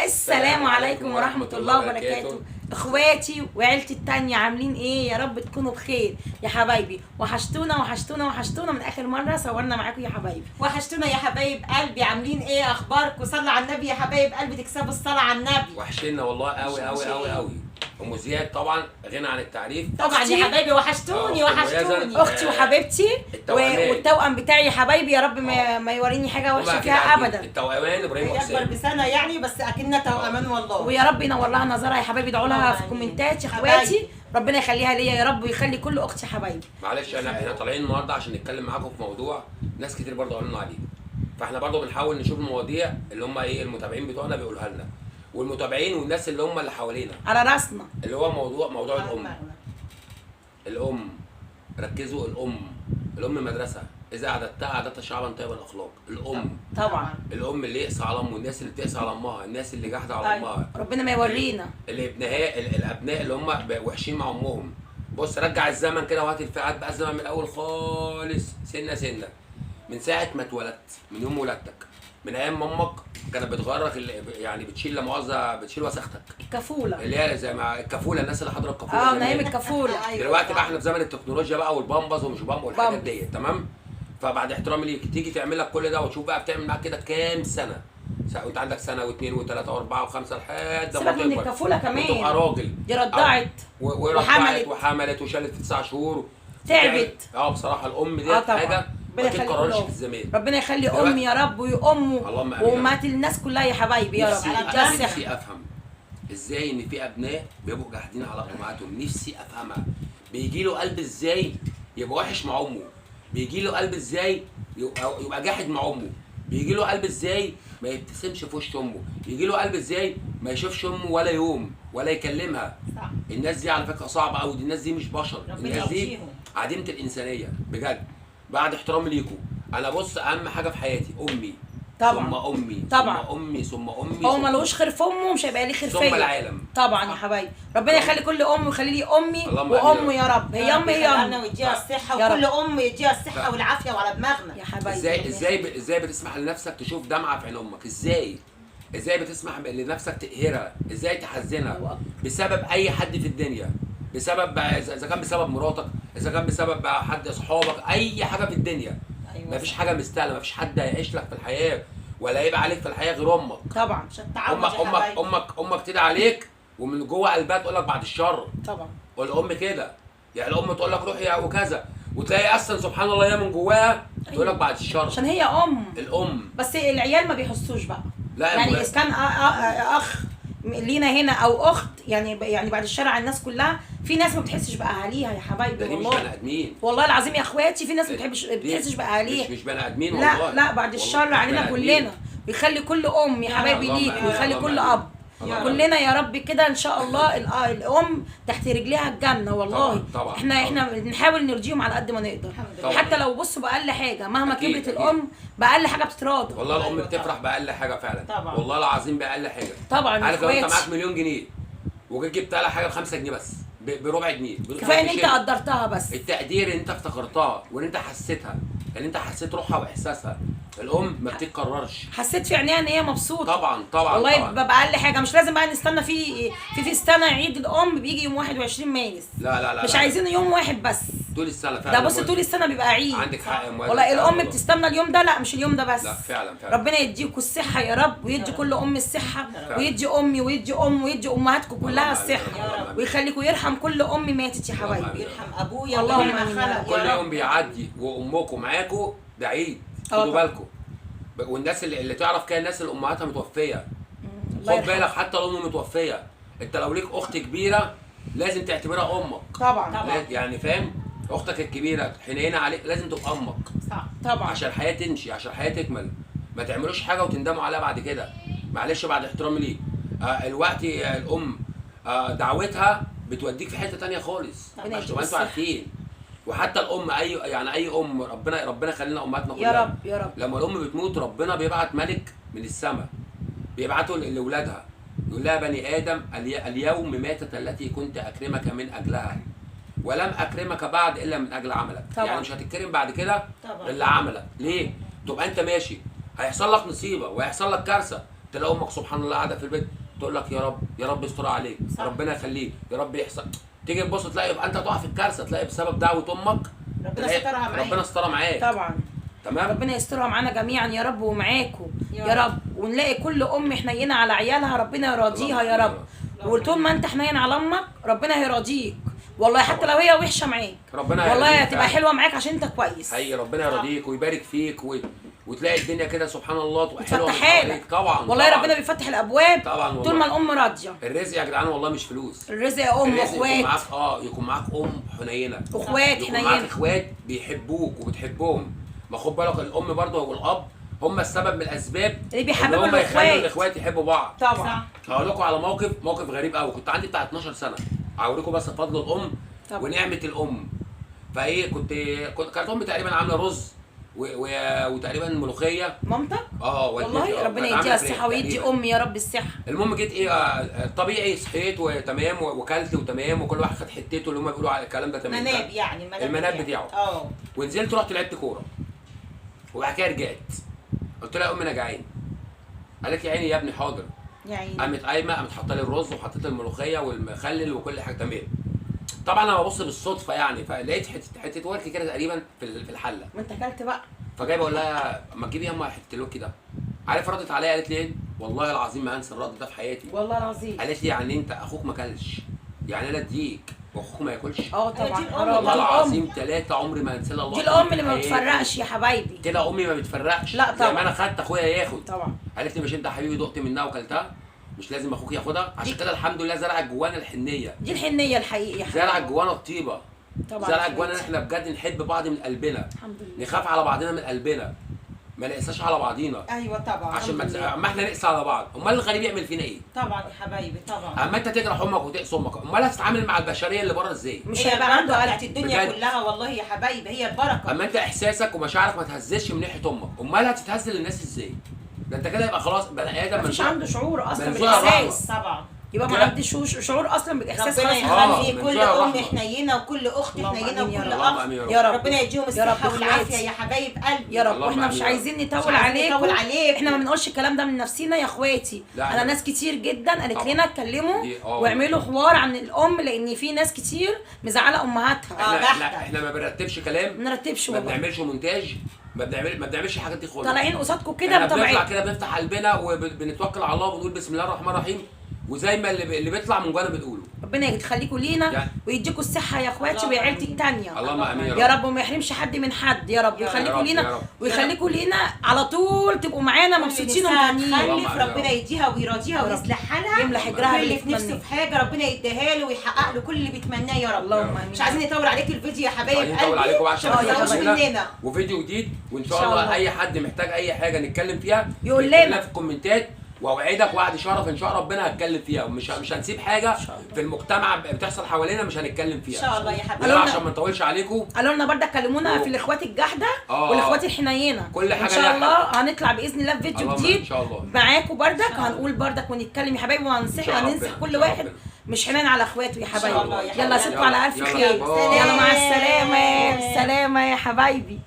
السلام عليكم ورحمة الله وبركاته. اخواتي وعيلتي التانية عاملين ايه؟ يا رب تكونوا بخير يا حبايبي. وحشتونا وحشتونا وحشتونا من اخر مرة صورنا معاكم يا حبايبي. وحشتونا يا حبايب قلبي، عاملين ايه؟ اخباركم؟ صلوا على النبي يا حبايب قلبي، تكسبوا الصلاة على النبي. وحشتنا والله قوي قوي قوي قوي. ام زياد طبعا غنى عن التعريف. طبعا يا حبايبي وحشتوني وحشتوني. اختي وحبيبتي والتوأم بتاعي يا حبايبي، يا رب ما يوريني حاجة وحشة فيها ابدا. التوأمان ابراهيم هي اكبر وحسين بسنة يعني، بس اكننا توأمان والله. ويا رب ينور لها نظرها يا حبايبي. ادعوا لها في الكومنتات يا اخواتي، ربنا يخليها ليا يا رب ويخلي كل اختي حبايبي. معلش احنا طالعين النهارده عشان نتكلم معاكم في موضوع ناس كتير برضه قالوا لنا عليه، فاحنا برضه بنحاول نشوف المواضيع اللي هم ايه المتابعين بتوعنا بيقولوها لنا، والمتابعين والناس اللي هم اللي حوالينا على راسنا، اللي هو موضوع الام. ركزوا، الام مدرسه، اذا اعددتها اعددت شعبا طيب الاخلاق. الام طبعا الام اللي يقسى على امه، الناس اللي بتقسى على امها، الناس اللي جاحده على امها، ربنا ما يورينا الابناء اللي هم وحشين مع امهم. بص رجع الزمن كده وهات الفئات بقى الزمن من الاول خالص، سنه سنه، من ساعه ما اتولدت، من يوم ولادتك، من ايام ما امك كانت بتغرق يعني بتشيل لا مؤاخذه بتشيل وسختك، الكفوله اللي هي زي ما الكفوله، الناس اللي حاضره الكفوله من ايام الكفوله. دلوقتي بقى احنا في زمن التكنولوجيا بقى والبامبز ومش بامب والحاجات ديت، تمام. فبعد احترامي ليك تيجي تعمل لك كل ده وتشوف بقى بتعمل معاك كده كام سنه، وانت عندك سنه واثنين وثلاثه واربعه وخمسه لحد ما تكبر. الكفوله كمان وتبقى راجل، دي رضعت وحملت وشالت في 9 شهور، تعبت. بصراحه الام دي حاجه ما تتكررش في الزمان. ربنا يخلي امي يا رب وامه وامهات الناس كلها يا حبايبي يا رب. نفسي افهم ازاي ان في ابناء بيبقوا جاحدين على امهاتهم، نفسي افهمها. بيجي له قلب ازاي يبقى وحش مع امه؟ بيجي له قلب ازاي يبقى جاحد مع امه؟ بيجي له قلب ازاي ما يبتسمش في وش امه؟ بيجي له قلب ازاي ما يشوفش امه ولا يوم ولا يكلمها؟ صح. الناس دي على فكره صعبه قوي، الناس دي مش بشر، الناس دي عديمه الانسانيه بجد. بعد احترامي ليكم، انا بص اهم حاجه في حياتي امي طبعا، ثم امي طبعا ثم امي ثم امي، هو ملوش خير في امه مش هيبقى ليه خير فيا ثم العالم. طبعا يا حبايبي، ربنا يخلي كل ام ويخلي لي امي وامه يا رب. هي امي هي امي ويديها الصحه، وكل ام يديها الصحه والعافيه وعلى دماغنا يا حبايبي. ازاي بتسمح لنفسك تشوف دمعه في عين امك؟ ازاي بتسمح لنفسك تقهرها؟ ازاي تحزنها بسبب اي حد في الدنيا؟ بسبب اذا كان بسبب مراتك، اذا كان بسبب حد اصحابك، اي حاجه في الدنيا. أيوة. مفيش حاجه مستاهله، مفيش حد هيعيش لك في الحياه ولا يبقى عليك في الحياه غير امك. طبعا امك تدعي عليك ومن جوه قلبها تقول لك بعد الشر. طبعا والام كده، يعني الام تقول لك روحي يا وكذا، وتلاقي اصلا سبحان الله هي من جواها تقول لك بعد الشر، عشان هي الام. بس العيال ما بيحسوش بقى. لا يعني اذا كان اخ لينا هنا او اخت، يعني بعد الشر على الناس كلها، في ناس ما بتحسش باهاليها يا حبايبي والله. مش بني ادمين والله العظيم يا اخواتي، في ناس ما بتحسش باهاليها. مش بني ادمين والله. لا بعد الشر علينا كلنا، ويخلي كل ام يا حبايبي ليك، ويخلي كل اب كلنا يا رب كده ان شاء الله. الام تحت رجليها الجنه والله. طبعا. احنا بنحاول نرضيهم على قد ما نقدر. حتى لو بصوا باقل حاجه، مهما كبرت الام باقل حاجه بتتراضى. والله الام بتفرح باقل حاجه فعلا. طبعا. والله العظيم باقل حاجه. طبعا. عارف لو انت معاك مليون جنيه وجيت جبت لها حاجه ب5 جنيه بس، بربع جنيه، كفايه ان انت قدرتها. بس التقدير ان انت افتكرتها وان انت حسيتها، ان انت حسيت روحها واحساسها. الام ما بتتكررش. حسيت في عينيها ان هي مبسوطه. طبعا والله ببقى اقل حاجه. مش لازم بقى نستنى في السنه عيد الام بيجي يوم 21 مارس. لا مش عايزين يوم واحد بس، طول السنه فعلا. ده بص طول السنه بيبقى عيد. عندك حق يا مولانا. والله الام بتستنى اليوم ده، لا مش اليوم ده بس. لا فعلا. ربنا يديكم الصحه يا رب، ويدي كل ام الصحه، ويدي امي ويدي ويدي امهاتكم كلها الصحه، ويخليكم يرحم كل ام ماتت يا حبايبي. يرحم ابويا اللهم امين. كل يوم بيعدي وامكم معاكم ده عيد، خدوا بالكم. والناس اللي تعرف كده، الناس اللي امهاتها متوفيه، خد بالك حتى لو امه متوفيه، انت لو ليك اخت كبيره لازم تعتبرها امك. طبعا. يعني فاهم، اختك الكبيره حنينه عليك لازم تبقى امك. صح طبعا، عشان الحياه تمشي، عشان الحياه تكمل. ما تعملوش حاجه وتندموا عليها بعد كده. معلش بعد احترامي ليك، الوقت الام دعوتها بتوديك في حته ثانيه خالص عشان تبقى انتوا عارفين. وحتى الام اي ام، ربنا يخلينا امهاتنا كلها يا رب يا رب. لما الام بتموت ربنا بيبعت ملك من السماء، بيبعته لاولادها يقول لها بني ادم اليوم ماتت التي كنت اكرمك من اجلها، ولم اكرمك بعد الا من اجل عملك. طبعا. يعني مش هتتكرم بعد كده الا عملك. ليه؟ تبقى انت ماشي هيحصل لك نصيبه وهيحصل لك كارثه، تلاقي امك سبحان الله قاعده في البيت تقول لك يا رب يا رب يستر عليك، صح. ربنا يخليك، يا رب يحصل. تيجي تبص تلاقي يبقى انت تقع في الكارثه، تلاقي بسبب دعوه امك ربنا سترها معاك. ربنا استرها معاك. طبعا. تمام. ربنا يسترها معانا جميعا يا رب ومعاكم يا يا رب، ونلاقي كل ام حنينه على عيالها ربنا يراضيها يا رب. وطول ما انت حنين على امك ربنا هيراضيك والله، حتى لو هي وحشه معاك ربنا والله هيرضيك هتبقى فعلا. حلوه معاك عشان انت كويس. حقيقي ربنا يرضيك ويبارك فيك وتلاقي الدنيا كده سبحان الله تبقى حلوه فتح من حواليك. حالك طبعا والله طبعا. ربنا بيفتح الابواب طبعا والله. طول ما الام راضيه. الرزق يا جدعان والله مش فلوس. الرزق يا ام الرزق يكون معاك واخوات يكون معاك ام حنينه، اخوات يكون معاك حنينه. اخوات بيحبوك وبتحبهم. ما خد بالك الام برضه والاب هم السبب من الاسباب اللي بيحببوا هم يخلوا الاخوات. الاخوات يحبوا بعض. طبعا. هقول لكم على موقف غريب قوي. كنت عندي بتاع 12 سنه، هوريكم بس فضل الام طبعا. ونعمه الام. فايه كانت امي تقريبا عامله رز وتقريبا ملوخيه. مامتك والدتي والله ربنا كانت عاملة يديها فراخ الصحه ويدي تقريباً. امي يا رب الصحه. المهم جيت طبيعي صحيت وتمام وكلت وتمام وكل واحد خد حتته اللي هم بيقولوا على الكلام ده تمام. مناب يعني المناب بتاعه. ونزلت رحت لعبت كوره وبعد كده رجعت قلت لها يا امي انا جعان. قالت لي عيني يا ابني حاضر. يا عيني. قامت قايمه قامت حاطه لي الرز وحطيت لي الملوخيه والمخلل وكل حاجه تمام. طبعا انا ببص بالصدفه يعني فلقيت حته ورك كده تقريبا في الحله. ما انت اكلت بقى. فجاي بقول لها ما تجيبي ياما حته الورك ده. عارف ردت عليا قالت لي ايه؟ والله العظيم ما هنسى الرد ده في حياتي. والله العظيم. قالت لي يعني انت اخوك ما كلش، يعني انا اديك واخوك ما ياكلش؟ طبعا دي الأم. حرام. والله دي العظيم الام. 3 عمري ما هنسى الله. دي الام اللي ما بتفرقش يا حبايبي. كده امي ما بتفرقش. لا زي طبعا. ما انا خدت اخويا ياخد. طبعا. قالت لي مش انت يا حبيبي دقت منها وكلتها؟ مش لازم اخوك ياخدها؟ عشان كده الحمد لله زرعت جوانا الحنيه، دي الحنيه الحقيقيه يا حبيبي. زرعت جوانا الطيبه، طبعا. زرعت جوانا ان احنا بجد نحب بعض من قلبنا، الحمد لله. نخاف على بعضنا من قلبنا، ما نقساش على بعضينا ايوه طبعا. عشان الحمد لله. ما احنا نقسى على بعض. امال الغريب يعمل فينا ايه؟ طبعا يا حبايبي طبعا. اما انت تكره امك وتقسى امك، امال هتتعامل مع البشريه اللي بره ازاي؟ مش هي هيبقى عنده البركه قلب. بتاعت الدنيا بجد. كلها والله يا حبايبي، هي البركه. اما انت احساسك ومشاعرك ما تهزش من ناحيه امك، امال هتتهز للناس ازاي؟ ده انت كده يبقى خلاص بني ادم مفيش عنده شعور اصلا منزوع بالاحساس. طبعا. يبقى ما كده. عندوش شعور اصلا بالاحساس ربنا خلاص. يخلي من كل جوع ام الرحمة. حنينه وكل اخت اللهم حنينه آمين يا وكل رب. اللهم اخ. امين يا رب. ربنا يديهم يا الصحه رب والعافيه إخواتي. يا حبايب قلبي. يا رب. اللهم واحنا مش آمين. عايزين مش نطول عايزين نطول عليكم. عليكم. احنا ما بنقولش الكلام ده من نفسنا يا اخواتي. لا، انا لا. ناس كتير جدا قالت طبعا. لنا اتكلموا دي- واعملوا حوار عن الام، لان في ناس كتير مزعله امهاتها. احنا ما بنرتبش كلام، ما نرتبش ما والله. بنعملش مونتاج، ما بنعملش الحاجات دي خالص. طالعين قصادكم كده احنا بنطلع بطبيعتنا. كده بنفتح قلبنا وبنتوكل على الله وبنقول بسم الله الرحمن الرحيم، وزي ما اللي بيطلع من جوانا بنقوله. ربنا يخليكم لينا يعني. ويديكم الصحه يا اخواتي اللهم وعيلتي آمين. التانيه. اللهم امين يا رب وما يحرمش حد من حد يا رب، يا ويخليكم رب، لينا يا رب. ويخليكم لينا على طول تبقوا معانا مبسوطين ومهنيين. اللهم خلف آمين. ربنا يديها ويرضيها يا رب. ويصلح حالها. يملى حجرها كل اللي باللي في نفسه بتتمناه. في حاجه ربنا يديها له ويحقق له كل اللي بيتمناه يا رب. اللهم امين. مش عايزين نطول عليك الفيديو يا حبايب عايزين قلبي نطول عليكم بقى عشان يا ما ما تزهقوش تزهقوش مننا. مننا. وفيديو جديد وان إن شاء شاء الله الله. اي حد محتاج اي حاجه نتكلم فيها يقول يكتب لنا. في الكومنتات، واوعدك وعد شرف ان شاء ربنا هتكلم فيها، ومش هنسيب حاجه في المجتمع بتحصل حوالينا مش هنتكلم فيها. ان شاء الله يا حبايبي. قالوا لنا- عشان ما نطولش عليكم. قالوا لنا برضه كلمونا في الاخوات الجحده والاخوات الحنينه. كل ان حاجة شاء ليها الله هنطلع باذن الله في فيديو اللهم جديد ان شاء الله. معاكم بردك، هنقول بردك ونتكلم يا حبايبي، إن وهننصح شاء هننصح ربنا، كل إن شاء واحد ربنا. مش حنان على اخواته يا حبايبي. الله يا يلا حبايبي. اشوفكم على الف يلا، خير. باي. يلا مع السلامه. سلامه يا حبايبي.